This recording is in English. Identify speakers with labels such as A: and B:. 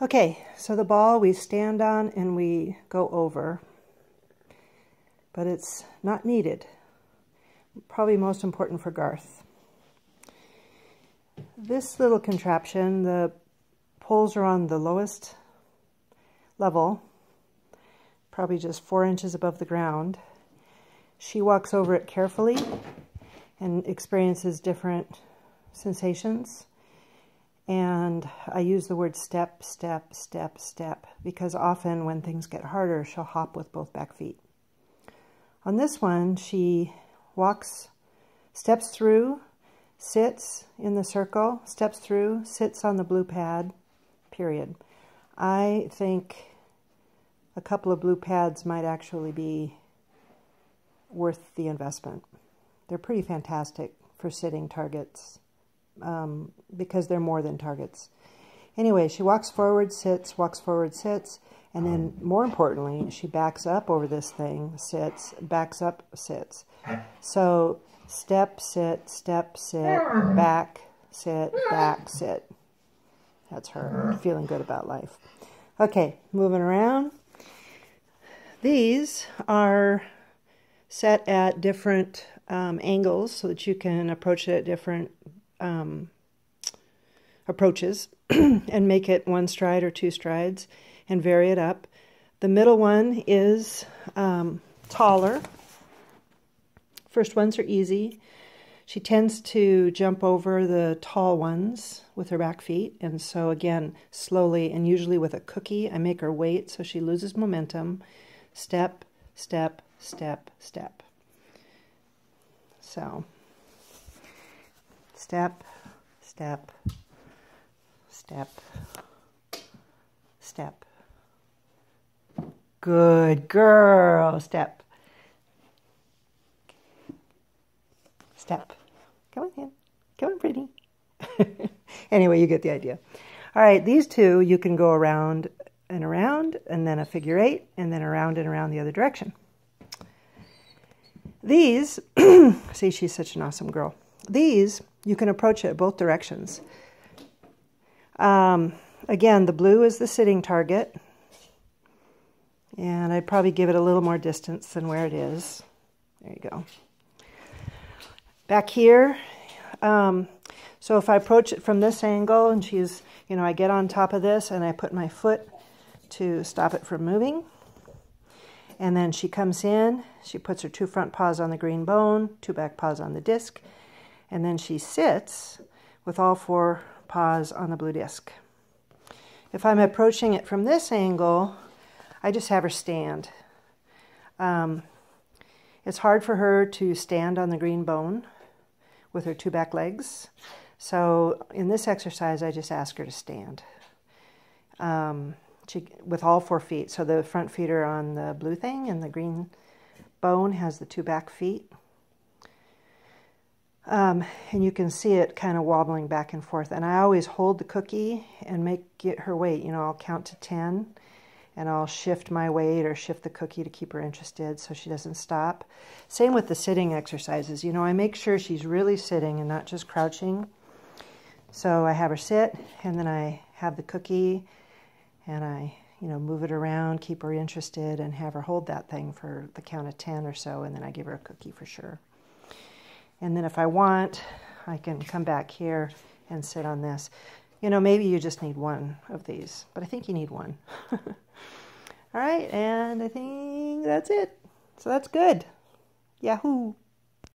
A: Okay, so the ball we stand on and we go over, but it's not needed. Probably most important for Garth. This little contraption, the poles are on the lowest level, probably just 4 inches above the ground. She walks over it carefully and experiences different sensations. And I use the word step, step, step, step, because often when things get harder, she'll hop with both back feet. On this one, she walks, steps through, sits in the circle, steps through, sits on the blue pad, period. I think a couple of blue pads might actually be worth the investment. They're pretty fantastic for sitting targets because they're more than targets. Anyway, she walks forward, sits, and then more importantly, she backs up over this thing, sits, backs up, sits. So step, sit, back, sit, back, sit. That's her feeling good about life. Okay, moving around. These are set at different angles so that you can approach it at different approaches and make it 1 stride or 2 strides and vary it up. The middle one is taller. First ones are easy. She tends to jump over the tall ones with her back feet, and so again, slowly and usually with a cookie, I make her wait so she loses momentum. Step, step, step, step. So, step, step, step, step. Good girl. Step. Step. Come on in. Come on, Brynne. Anyway, you get the idea. All right, these two, you can go around, and then a figure 8, and then around and around the other direction. These, see, she's such an awesome girl. These, you can approach it both directions. Again, the blue is the sitting target, and I'd probably give it a little more distance than where it is. There you go. Back here, so if I approach it from this angle, and she's, I get on top of this, and I put my foot to stop it from moving. And then she comes in, she puts her 2 front paws on the green bone, 2 back paws on the disc, and then she sits with all 4 paws on the blue disc. If I'm approaching it from this angle, I just have her stand. It's hard for her to stand on the green bone with her 2 back legs. So in this exercise, I just ask her to stand. With all 4 feet. So the front feet are on the blue thing, and the green bone has the 2 back feet. And you can see it kind of wobbling back and forth. And I always hold the cookie and get her weight. I'll count to 10, and I'll shift my weight or shift the cookie to keep her interested so she doesn't stop. Same with the sitting exercises. I make sure she's really sitting and not just crouching. So I have her sit, and then I have the cookie, and I, move it around, keep her interested, and have her hold that thing for the count of 10 or so, and then I give her a cookie for sure. And then if I want, I can come back here and sit on this. Maybe you just need 1 of these, but I think you need 1. All right, and I think that's it. So that's good. Yahoo!